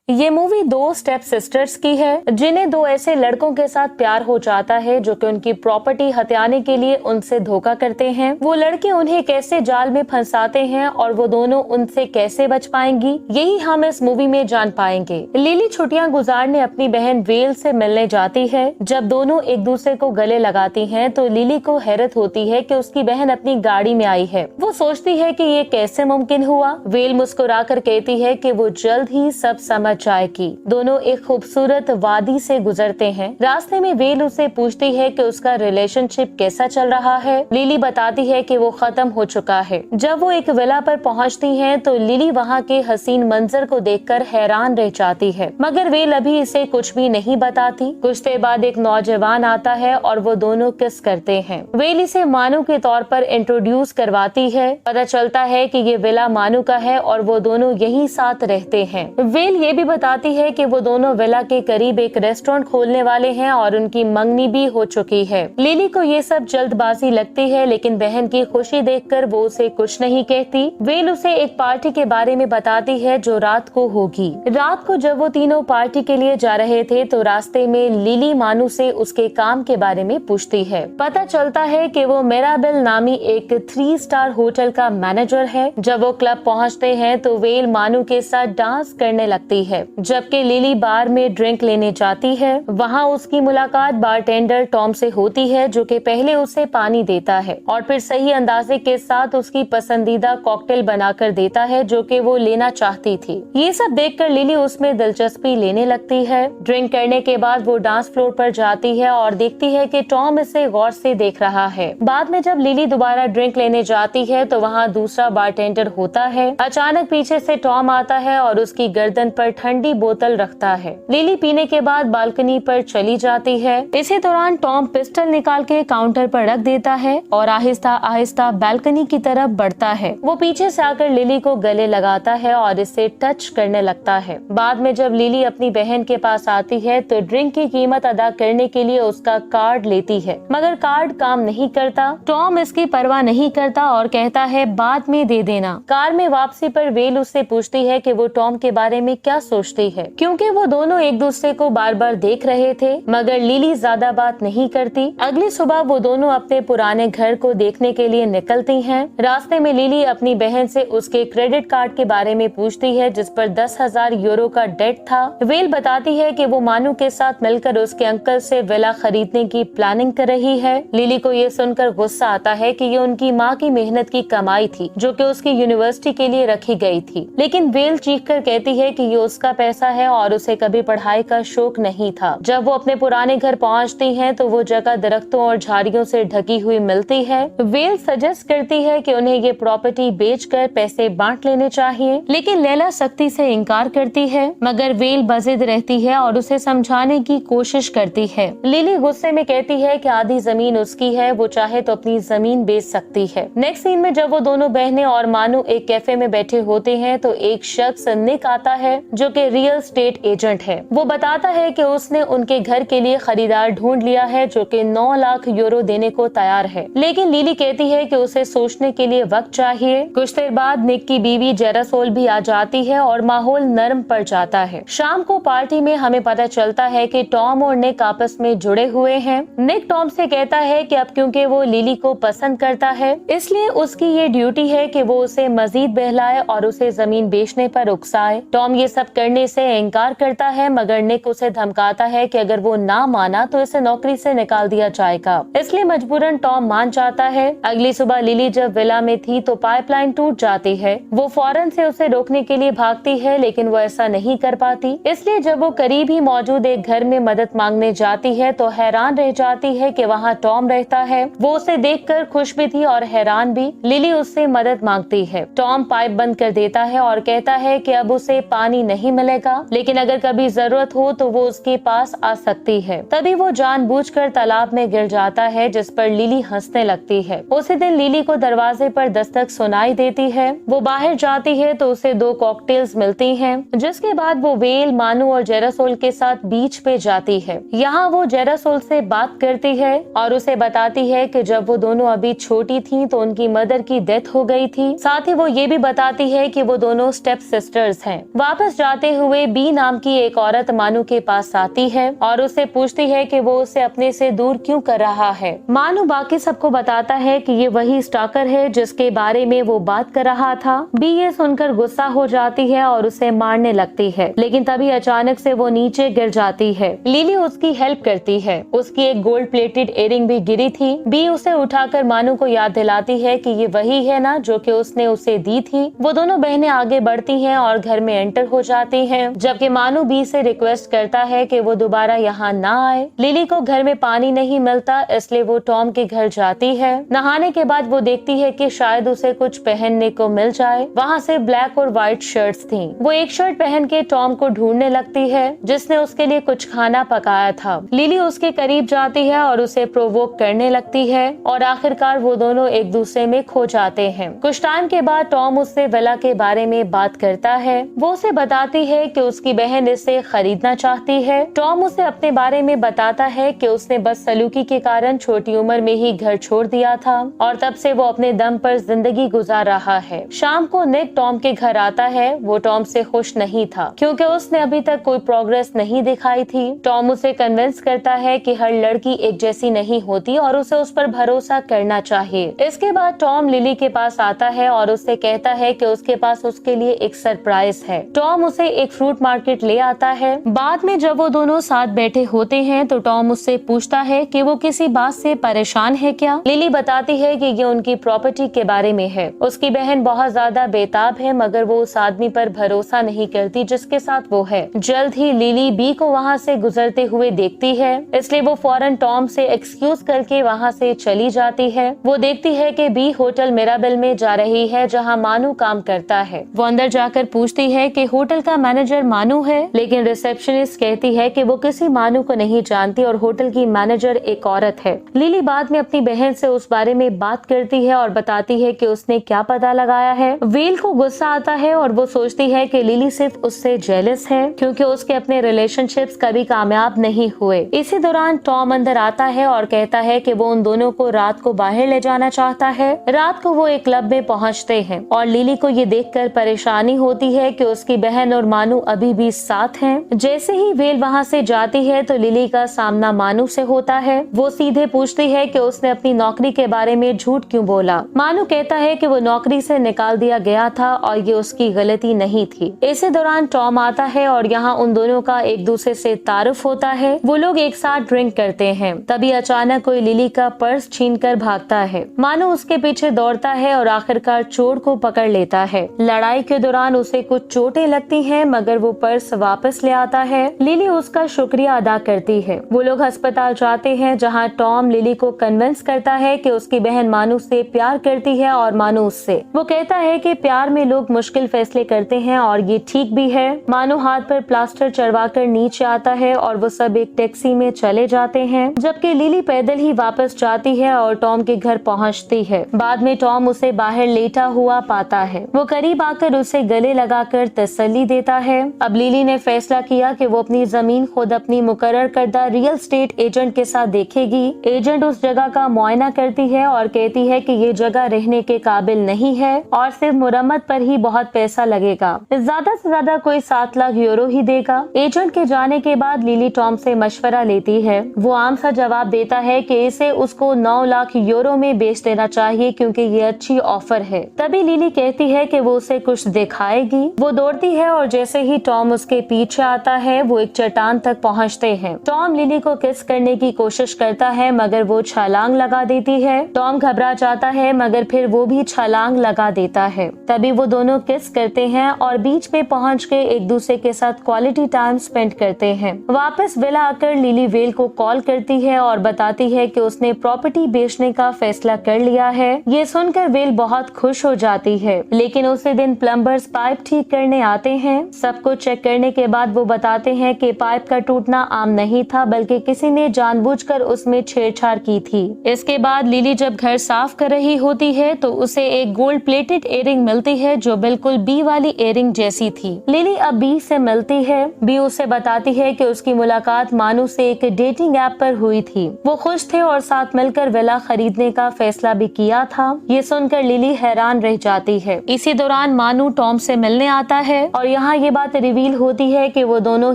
ये मूवी दो step sisters की है जिन्हें दो ऐसे लड़कों के साथ प्यार हो जाता है जो कि उनकी प्रॉपर्टी हथियाने के लिए उनसे धोखा करते हैं। वो लड़के उन्हें कैसे जाल में फंसाते हैं और वो दोनों उनसे कैसे बच पाएंगी, यही हम इस मूवी में जान पाएंगे। लिली छुट्टियां गुजारने अपनी बहन वेल से मिलने जाती है। जब दोनों एक दूसरे को गले लगाती हैं तो लिली को हैरत होती है कि उसकी बहन अपनी गाड़ी में आई है। वो सोचती है कि ये कैसे मुमकिन हुआ। वेल मुस्कुराकर कहती है कि वो जल्द ही सब समझ जाएगी। दोनों एक खूबसूरत वादी से गुजरते हैं। रास्ते में वेल उसे पूछती है कि उसका रिलेशनशिप कैसा चल रहा है। लिली बताती है कि वो खत्म हो चुका है। जब वो एक विला पर पहुंचती हैं तो लिली वहां के हसीन मंजर को देखकर हैरान रह जाती है, मगर वेल अभी इसे कुछ भी नहीं बताती। कुछ देर बाद एक नौजवान आता है और वो दोनों किस करते हैं। वेल इसे मानू के तौर पर इंट्रोड्यूस करवाती है। पता चलता है कि ये विला मानू का है और वो दोनों यही साथ रहते हैं। वेल ये भी बताती है कि वो दोनों विला के करीब एक रेस्टोरेंट खोलने वाले हैं और उनकी मंगनी भी हो चुकी है। लिली को ये सब जल्दबाजी लगती है, लेकिन बहन की खुशी देखकर वो उसे कुछ नहीं कहती। वेल उसे एक पार्टी के बारे में बताती है जो रात को होगी। रात को जब वो तीनों पार्टी के लिए जा रहे थे तो रास्ते में लिली मानू से उसके काम के बारे में पूछती है। पता चलता है कि वो मिराबेल नामी एक 3 स्टार होटल का मैनेजर है। जब वो क्लब पहुंचते हैं तो वेल मानू के साथ डांस करने लगती है, जबकि लिली बार में ड्रिंक लेने जाती है। वहाँ उसकी मुलाकात बारटेंडर टॉम से होती है जो कि पहले उसे पानी देता है और फिर सही अंदाजे के साथ उसकी पसंदीदा कॉकटेल बनाकर देता है जो कि वो लेना चाहती थी। ये सब देखकर लिली उसमें दिलचस्पी लेने लगती है। ड्रिंक करने के बाद वो डांस फ्लोर पर जाती है और देखती है कि टॉम इसे गौर से देख रहा है। बाद में जब लिली दोबारा ड्रिंक लेने जाती है तो वहाँ दूसरा बारटेंडर होता है। अचानक पीछे से टॉम आता है और उसकी गर्दन पर ठंडी बोतल रखता है। लिली पीने के बाद बालकनी पर चली जाती है। इसी दौरान टॉम पिस्टल निकाल के काउंटर पर रख देता है और आहिस्ता आहिस्ता बालकनी की तरफ बढ़ता है। वो पीछे से आकर लिली को गले लगाता है और इसे टच करने लगता है। बाद में जब लिली अपनी बहन के पास आती है तो ड्रिंक की कीमत अदा करने के लिए उसका कार्ड लेती है, मगर कार्ड काम नहीं करता। टॉम इसकी परवाह नहीं करता और कहता है बाद में दे देना। कार में वापसी पर वेल उससे पूछती है कि वो टॉम के बारे में क्या सोचती है, क्योंकि वो दोनों एक दूसरे को बार बार देख रहे थे, मगर लिली ज्यादा बात नहीं करती। अगली सुबह वो दोनों अपने पुराने घर को देखने के लिए निकलती हैं। रास्ते में लिली अपनी बहन से उसके क्रेडिट कार्ड के बारे में पूछती है जिस पर 10,000 यूरो का डेट था। वेल बताती है कि वो मानू के साथ मिलकर उसके अंकल से विला खरीदने की प्लानिंग कर रही है। लिली को ये सुनकर गुस्सा आता है कि ये उनकी माँ की मेहनत की कमाई थी जो कि उसकी यूनिवर्सिटी के लिए रखी गई थी, लेकिन वेल चीख कर कहती है कि ये उसका पैसा है और उसे कभी पढ़ाई का शौक नहीं था। जब वो अपने पुराने घर पहुंचती हैं तो वो जगह दरख्तों और झाड़ियों से ढकी हुई मिलती है। वेल सजेस्ट करती है कि उन्हें ये प्रॉपर्टी बेचकर पैसे बांट लेने चाहिए, लेकिन लैला सख्ती से इनकार करती है, मगर वेल बजिद रहती है और उसे समझाने की कोशिश करती है। लिली गुस्से में कहती है कि आधी जमीन उसकी है, वो चाहे तो अपनी जमीन बेच सकती है। नेक्स्ट सीन में जब वो दोनों बहनें और मानू एक कैफे में बैठे होते हैं तो एक शख्स निक आता है जो कि रियल एस्टेट एजेंट है। वो बताता है कि उसने उनके घर के लिए खरीदार ढूंढ लिया है जो कि 9 लाख यूरो देने को तैयार है, लेकिन लिली कहती है कि उसे सोचने के लिए वक्त चाहिए। कुछ देर बाद निक की बीवी जेरासोल भी आ जाती है और माहौल नरम पड़ जाता है। शाम को पार्टी में हमें पता चलता है कि टॉम और निक आपस में जुड़े हुए हैं। निक टॉम से कहता है कि अब क्योंकि वो लिली को पसंद करता है इसलिए उसकी ये ड्यूटी है कि वो उसे मजीद बहलाए और उसे जमीन बेचने पर उकसाए। टॉम ये सब करने से इनकार करता है, मगर निक उसे धमकाता है कि अगर वो ना माना तो इसे नौकरी से निकाल दिया जाएगा, इसलिए मजबूरन टॉम मान जाता है। अगली सुबह लिली जब विला में थी तो पाइपलाइन टूट जाती है। वो फौरन से उसे रोकने के लिए भागती है, लेकिन वो ऐसा नहीं कर पाती, इसलिए जब वो करीब ही मौजूद एक घर में मदद मांगने जाती है तो हैरान रह जाती है कि वहाँ टॉम रहता है। वो उसे देखकर खुश भी थी और हैरान भी। लिली उससे मदद मांगती है। टॉम पाइप बंद कर देता है और कहता है कि अब उसे पानी नहीं मिलेगा, लेकिन अगर कभी जरूरत हो तो वो उसके पास आ सकती है। तभी वो जानबूझकर तालाब में गिर जाता है, जिस पर लिली हंसने लगती है। उसी दिन लिली को दरवाजे पर दस्तक सुनाई देती है। वो बाहर जाती है तो उसे 2 कॉकटेल्स मिलती हैं, जिसके बाद वो वेल, मानू और जेरासोल के साथ बीच पे जाती है। यहाँ वो जेरासोल से बात करती है और उसे बताती है कि जब वो दोनों अभी छोटी थी तो उनकी मदर की डेथ हो गई थी। साथ ही वो ये भी बताती है कि वो दोनों स्टेप सिस्टर्स हैं। वापस जाते जाते हुए बी नाम की एक औरत मानू के पास आती है और उससे पूछती है कि वो उसे अपने से दूर क्यों कर रहा है। मानू बाकी सबको बताता है कि ये वही स्टॉकर है जिसके बारे में वो बात कर रहा था। बी ये सुनकर गुस्सा हो जाती है और उसे मारने लगती है, लेकिन तभी अचानक से वो नीचे गिर जाती है। लिली उसकी हेल्प करती है। उसकी एक गोल्ड प्लेटेड इयररिंग भी गिरी थी। बी उसे उठाकर मानू को याद दिलाती है कि ये वही है ना जो कि उसने उसे दी थी। वो दोनों बहनें आगे बढ़ती हैं और घर में एंटर हो जाती हैं, जबकि मानू बी से रिक्वेस्ट करता है कि वो दोबारा यहाँ ना आए। लिली को घर में पानी नहीं मिलता, इसलिए वो टॉम के घर जाती है। नहाने के बाद वो देखती है कि शायद उसे कुछ पहनने को मिल जाए। वहाँ से ब्लैक और व्हाइट शर्ट्स थी। वो एक शर्ट पहन के टॉम को ढूंढने लगती है जिसने उसके लिए कुछ खाना पकाया था। लिली उसके करीब जाती है और उसे प्रोवोक करने लगती है और आखिरकार वो दोनों एक दूसरे में खो जाते हैं। कुछ टाइम के बाद टॉम उससे विला के बारे में बात करता है। वो उसे बताती है कि उसकी बहन इसे खरीदना चाहती है। टॉम उसे अपने बारे में बताता है कि उसने बदसलूकी के कारण छोटी उम्र में ही घर छोड़ दिया था और तब से वो अपने दम पर जिंदगी गुजार रहा है। शाम को निक टॉम के घर आता है। वो टॉम से खुश नहीं था क्योंकि उसने अभी तक कोई प्रोग्रेस नहीं दिखाई थी। टॉम उसे कन्विंस करता है कि हर लड़की एक जैसी नहीं होती और उसे उस पर भरोसा करना चाहिए। इसके बाद टॉम लिली के पास आता है और उससे कहता है कि उसके पास उसके लिए एक सरप्राइज है। टॉम उसे एक फ्रूट मार्केट ले आता है। बाद में जब वो दोनों साथ बैठे होते हैं तो टॉम उससे पूछता है कि वो किसी बात से परेशान है क्या। लिली बताती है कि ये उनकी प्रॉपर्टी के बारे में है। उसकी बहन बहुत ज्यादा बेताब है मगर वो उस आदमी पर भरोसा नहीं करती जिसके साथ वो है। जल्द ही लिली बी को वहाँ से गुजरते हुए देखती है, इसलिए वो फौरन टॉम से एक्सक्यूज करके वहाँ से चली जाती है। वो देखती है कि बी होटल मिराबेल में जा रही है जहाँ मानू काम करता है। वो अंदर जाकर पूछती है कि होटल का मैनेजर मानू है, लेकिन रिसेप्शनिस्ट कहती है कि वो किसी मानू को नहीं जानती और होटल की मैनेजर एक औरत है। लिली बाद में अपनी बहन से उस बारे में बात करती है और बताती है कि उसने क्या पता लगाया है। वेल को गुस्सा आता है और वो सोचती है कि लिली सिर्फ उससे जेलस है क्योंकि उसके अपने रिलेशनशिप्स कभी कामयाब नहीं हुए। इसी दौरान टॉम अंदर आता है और कहता है कि वो उन दोनों को रात को बाहर ले जाना चाहता है। रात को वो एक क्लब में पहुंचते हैं और लिली को ये देखकर परेशानी होती है कि उसकी बहन और मानू अभी भी साथ हैं। जैसे ही वेल वहाँ से जाती है तो लिली का सामना मानू से होता है। वो सीधे पूछती है कि उसने अपनी नौकरी के बारे में झूठ क्यों बोला। मानू कहता है कि वो नौकरी से निकाल दिया गया था और ये उसकी गलती नहीं थी। इसी दौरान टॉम आता है और यहाँ उन दोनों का एक दूसरे से तारुफ होता है। वो लोग एक साथ ड्रिंक करते हैं। तभी अचानक कोई लिली का पर्स छीनकर भागता है। मानू उसके पीछे दौड़ता है और आखिरकार चोर को पकड़ लेता है। लड़ाई के दौरान उसे कुछ चोटें लगती हैं मगर वो पर्स वापस ले आता है। लिली उसका शुक्रिया अदा करती है। वो लोग अस्पताल जाते हैं जहाँ टॉम लिली को कन्विंस करता है कि उसकी बहन मानू से प्यार करती है और मानू उससे। वो कहता है कि प्यार में लोग मुश्किल फैसले करते हैं और ये ठीक भी है। मानू हाथ पर प्लास्टर चढ़वाकर नीचे आता है और वो सब एक टैक्सी में चले जाते हैं, जबकि लिली पैदल ही वापस जाती है और टॉम के घर पहुंचती है। बाद में टॉम उसे बाहर लेटा हुआ पाता है। वो करीब आकर उसे गले लगाकर तसल्ली देता है। अब लिली ने फैसला किया कि वो अपनी जमीन खुद अपनी मुकर्रर करदा रियल स्टेट एजेंट के साथ देखेगी। एजेंट उस जगह का मुआयना करती है और कहती है कि ये जगह रहने के काबिल नहीं है और सिर्फ मुरम्मत पर ही बहुत पैसा लगेगा। ज्यादा से ज्यादा कोई 7 लाख यूरो ही देगा। एजेंट के जाने के बाद लिली टॉम से मशवरा लेती है। वो आम सा जवाब देता है कि इसे उसको 9 लाख यूरो में बेच देना चाहिए क्योंकि ये अच्छी ऑफर है। तभी लिली कहती है कि वो उसे कुछ दिखाएगी। वो दौड़ती है और जैसे ही टॉम उसके पीछे आता है वो एक चट्टान तक पहुंचते हैं। टॉम लिली को किस करने की कोशिश करता है मगर वो छलांग लगा देती है। टॉम घबरा जाता है मगर फिर वो भी छलांग लगा देता है। तभी वो दोनों किस करते हैं और बीच में पहुंच के एक दूसरे के साथ क्वालिटी टाइम स्पेंड करते हैं। वापस विला आकर लिली वेल को कॉल करती है और बताती है कि उसने प्रॉपर्टी बेचने का फैसला कर लिया है। ये सुनकर वेल बहुत खुश हो जाती है, लेकिन उसी दिन प्लम्बर्स पाइप ठीक करने आते हैं। सब कुछ चेक करने के बाद वो बताते हैं कि पाइप का टूटना आम नहीं था बल्कि किसी ने जानबूझकर उसमें छेड़छाड़ की थी। इसके बाद लिली जब घर साफ कर रही होती है तो उसे एक गोल्ड प्लेटेड इयररिंग मिलती है जो बिल्कुल बी वाली इयररिंग जैसी थी। लिली अब बी से मिलती है। बी उसे बताती है कि उसकी मुलाकात मानू से एक डेटिंग ऐप पर हुई थी। वो खुश थे और साथ मिलकर विला खरीदने का फैसला भी किया था। ये सुनकर लिली हैरान रह जाती है। इसी दौरान मानू टॉम से मिलने आता है और यहाँ यहाँ ये बात रिवील होती है कि वो दोनों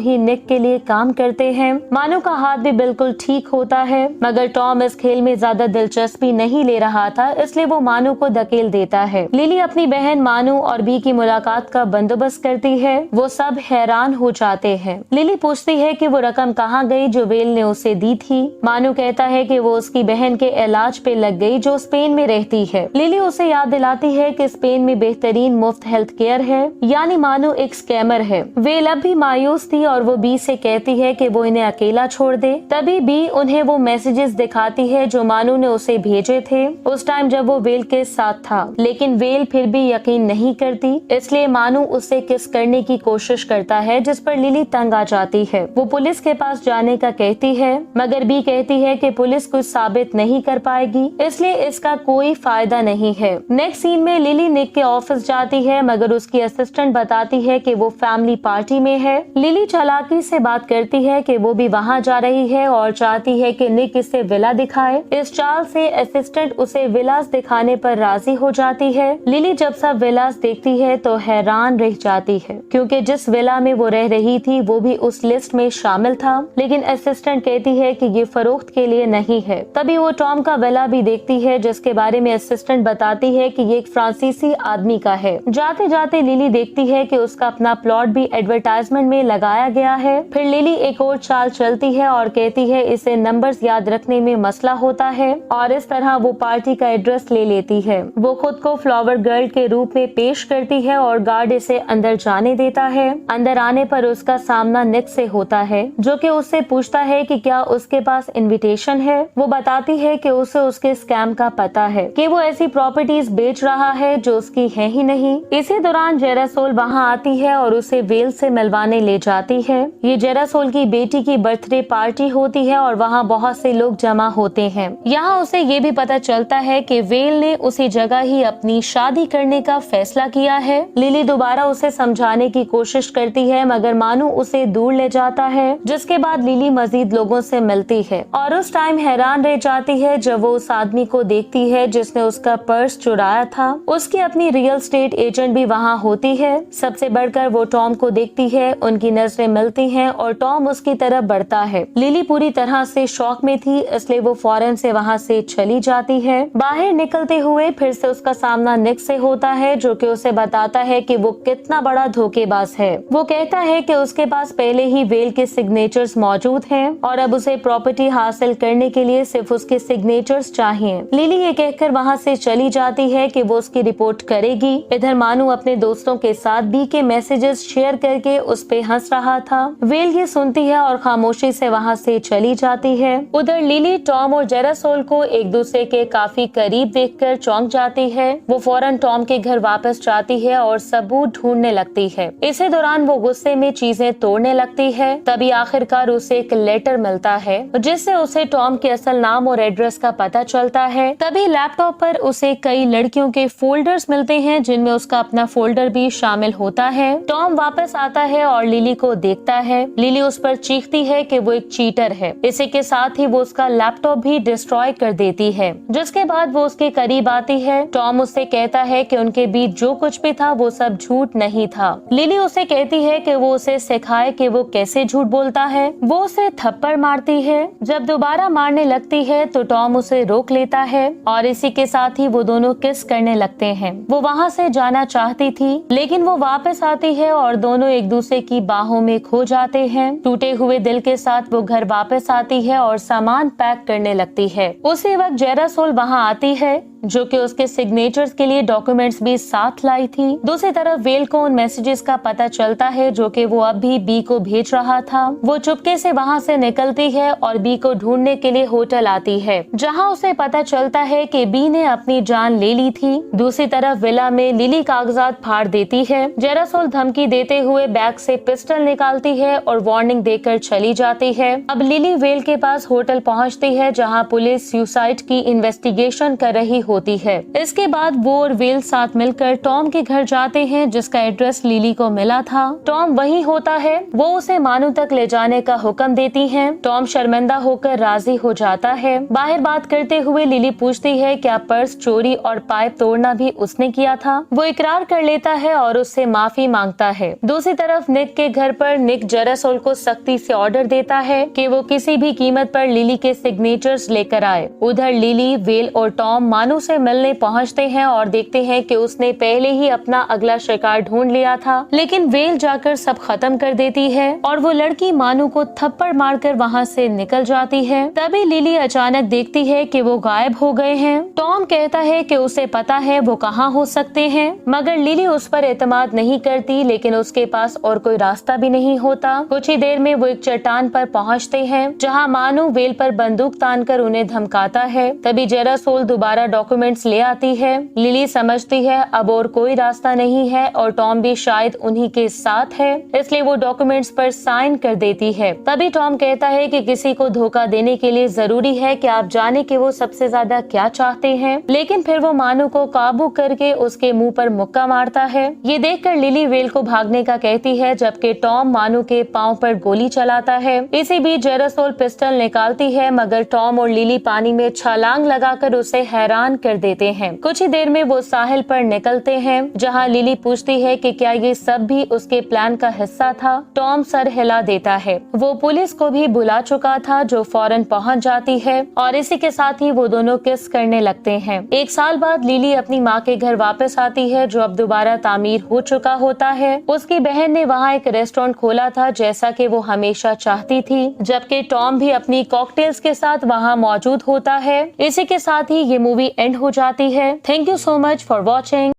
ही निक के लिए काम करते हैं। मानू का हाथ भी बिल्कुल ठीक होता है, मगर टॉम इस खेल में ज्यादा दिलचस्पी नहीं ले रहा था, इसलिए वो मानू को धकेल देता है। लिली अपनी बहन मानू और बी की मुलाकात का बंदोबस्त करती है। वो सब हैरान हो जाते हैं। लिली पूछती है कि वो रकम कहाँ गई जो वेल ने उसे दी थी। मानू कहता है कि वो उसकी बहन के इलाज पे लग गई जो स्पेन में रहती है। लिली उसे याद दिलाती है कि स्पेन में बेहतरीन मुफ्त हेल्थ केयर है, यानी मानू एक स्कैमर है। वेल अब भी मायूस थी और वो बी से कहती है कि वो इन्हें अकेला छोड़ दे। तभी बी उन्हें वो मैसेजेस दिखाती है जो मानू ने उसे भेजे थे उस टाइम जब वो वेल के साथ था, लेकिन वेल फिर भी यकीन नहीं करती, इसलिए मानू उससे किस करने की कोशिश करता है, जिस पर लिली तंग आ जाती है। वो पुलिस के पास जाने का कहती है, मगर बी कहती है कि पुलिस कुछ साबित नहीं कर पाएगी, इसलिए इसका कोई फायदा नहीं है। नेक्स्ट सीन में लिली निक के ऑफिस जाती है, मगर उसकी असिस्टेंट बताती है कि वो फैमिली पार्टी में है। लिली चालाकी से बात करती है कि वो भी वहाँ जा रही है और चाहती है कि निक इसे विला दिखाए। इस चाल से असिस्टेंट उसे विलास दिखाने पर राजी हो जाती है। लिली जब सब विलास देखती है तो हैरान रह जाती है, क्योंकि जिस विला में वो रह रही थी वो भी उस लिस्ट में शामिल था, लेकिन असिस्टेंट कहती है कि ये फरोख्त के लिए नहीं है। तभी वो टॉम का विला भी देखती है, जिसके बारे में असिस्टेंट बताती है कि ये एक फ्रांसीसी आदमी का है। जाते जाते लिली देखती है कि उसका अपना प्लॉट भी एडवर्टाइजमेंट में लगाया गया है। फिर लिली एक और चाल चलती है और कहती है इसे नंबर्स याद रखने में मसला होता है, और इस तरह वो पार्टी का एड्रेस ले लेती है। वो खुद को फ्लावर गर्ल के रूप में पेश करती है और गार्ड इसे अंदर जाने देता है। अंदर आने पर उसका सामना निक से होता है, जो कि उससे पूछता है कि क्या उसके पास इनविटेशन है। वो बताती है कि उसे उसके स्कैम का पता है, कि वो ऐसी प्रॉपर्टीज बेच रहा है जो उसकी है ही नहीं। इसी दौरान जेरासोल वहाँ आती है और उसे वेल से मिलवाने ले जाती है। ये जेरासोल की बेटी की बर्थडे पार्टी होती है और वहाँ बहुत से लोग जमा होते हैं। यहाँ उसे ये भी पता चलता है कि वेल ने उसी जगह ही अपनी शादी करने का फैसला किया है। लिली दोबारा उसे समझाने की कोशिश करती है, मगर मानू उसे दूर ले जाता है, जिसके बाद लिली मजीद लोगों से मिलती है और उस टाइम हैरान रह जाती है जब वो उस आदमी को देखती है जिसने उसका पर्स चुराया था। उसकी अपनी रियल स्टेट एजेंट भी वहाँ होती है। सबसे बढ़कर वो टॉम को देखती है, उनकी नजरें मिलती हैं और टॉम उसकी तरफ बढ़ता है। लिली पूरी तरह से शॉक में थी, इसलिए वो फौरन से वहाँ से चली जाती है। बाहर निकलते हुए फिर से उसका सामना निक से होता है, जो कि उसे बताता है कि वो कितना बड़ा धोखेबाज है। वो कहता है कि उसके पास पहले ही वेल के सिग्नेचर्स मौजूद हैं और अब उसे प्रॉपर्टी हासिल करने के लिए सिर्फ उसके सिग्नेचर्स चाहिए। लिली ये कहकर वहाँ से चली जाती है कि वो उसकी रिपोर्ट करेगी। इधर मानू अपने दोस्तों के साथ बी के मैसेजेस शेयर करके उस पे हंस रहा था। वेल ये सुनती है और खामोशी से वहाँ से चली जाती है। उधर लिली टॉम और जेरासोल को एक दूसरे के काफी करीब देखकर चौंक जाती है। वो फौरन टॉम के घर वापस जाती है और सबूत ढूंढने लगती है। इसी दौरान वो गुस्से में चीजें तोड़ने लगती है। तभी आखिरकार उसे एक लेटर मिलता है, जिससे उसे टॉम के असल नाम और एड्रेस का पता चलता है। तभी लैपटॉप पर उसे कई लड़कियों के फोल्डर्स मिलते हैं, जिनमें उसका अपना फोल्डर भी शामिल होता है। टॉम वापस आता है और लिली को देखता है। लिली उस पर चीखती है कि वो एक चीटर है। इसी के साथ ही वो उसका लैपटॉप भी डिस्ट्रॉय कर देती है, जिसके बाद वो उसके करीब आती है। टॉम उससे कहता है कि उनके बीच जो कुछ भी था वो सब झूठ नहीं था। लिली उसे कहती है कि वो उसे सिखाए कि वो कैसे झूठ बोलता है। वो उसे थप्पड़ मारती है। जब दोबारा मारने लगती है तो टॉम उसे रोक लेता है और इसी के साथ ही वो दोनों किस करने लगते हैं। वो वहाँ से जाना चाहती थी, लेकिन वो वापस आती है और दोनों एक दूसरे की बाहों में खो जाते हैं। टूटे हुए दिल के साथ वो घर वापस आती है और सामान पैक करने लगती है। उसी वक्त जेरासोल वहाँ आती है, जो कि उसके सिग्नेचर्स के लिए डॉक्यूमेंट्स भी साथ लाई थी। दूसरी तरफ वेल को उन मैसेजेस का पता चलता है जो कि वो अब भी बी को भेज रहा था। वो चुपके से वहाँ से निकलती है और बी को ढूंढने के लिए होटल आती है, जहाँ उसे पता चलता है कि बी ने अपनी जान ले ली थी। दूसरी तरफ विला में लिली कागजात फाड़ देती है। जेरासोल धमकी देते हुए बैग से पिस्टल निकालती है और वार्निंग देकर चली जाती है। अब लिली वेल के पास होटल पहुँचती है, जहाँ पुलिस सुसाइड की इन्वेस्टिगेशन कर रही होती है। इसके बाद वो और वेल साथ मिलकर टॉम के घर जाते हैं, जिसका एड्रेस लिली को मिला था। टॉम वहीं होता है। वो उसे मानू तक ले जाने का हुक्म देती है। टॉम शर्मिंदा होकर राजी हो जाता है। बाहर बात करते हुए लिली पूछती है क्या पर्स चोरी और पाइप तोड़ना भी उसने किया था। वो इकरार कर लेता है और उससे माफी मांगता है। दूसरी तरफ निक के घर पर निक जेरासोल को सख्ती से ऑर्डर देता है कि वो किसी भी कीमत पर लिली के सिग्नेचर्स लेकर आए। उधर लिली, वेल और टॉम मानू से मिलने पहुंचते हैं और देखते हैं कि उसने पहले ही अपना अगला शिकार ढूंढ लिया था। लेकिन वेल जाकर सब खत्म कर देती है और वो लड़की मानू को थप्पड़ मारकर वहाँ से निकल जाती है। तभी लिली अचानक देखती है कि वो गायब हो गए हैं। टॉम कहता है कि उसे पता है वो कहाँ हो सकते हैं, मगर लिली उस पर एतमाद नहीं करती। लेकिन उसके पास और कोई रास्ता भी नहीं होता। कुछ ही देर में वो एक चट्टान पर पहुँचते हैं, जहाँ मानू वेल पर बंदूक तानकर उन्हें धमकाता है। तभी जेरासोल दोबारा डॉक्यूमेंट्स ले आती है। लिली समझती है अब और कोई रास्ता नहीं है और टॉम भी शायद उन्हीं के साथ है, इसलिए वो डॉक्यूमेंट्स पर साइन कर देती है। तभी टॉम कहता है कि किसी को धोखा देने के लिए जरूरी है कि आप जाने कि वो सबसे ज्यादा क्या चाहते हैं। लेकिन फिर वो मानू को काबू करके उसके मुंह पर मुक्का मारता है। ये देखकर लिली वेल को भागने का कहती है, जबकि टॉम मानू के पाँव पर गोली चलाता है। इसी बीच जेरासोल पिस्टल निकालती है, मगर टॉम और लिली पानी में छलांग लगाकर उसे हैरान कर देते हैं। कुछ ही देर में वो साहिल पर निकलते हैं, जहाँ लिली पूछती है कि क्या ये सब भी उसके प्लान का हिस्सा था। टॉम सर हिला देता है। वो पुलिस को भी बुला चुका था, जो फौरन पहुंच जाती है और इसी के साथ ही वो दोनों किस करने लगते हैं। एक साल बाद लिली अपनी माँ के घर वापस आती है, जो अब दोबारा तामीर हो चुका होता है। उसकी बहन ने वहाँ एक रेस्टोरेंट खोला था, जैसा कि वो हमेशा चाहती थी, जबकि टॉम भी अपनी कॉकटेल्स के साथ वहाँ मौजूद होता है। इसी के साथ ही ये मूवी एंड हो जाती है। Thank you so much for watching.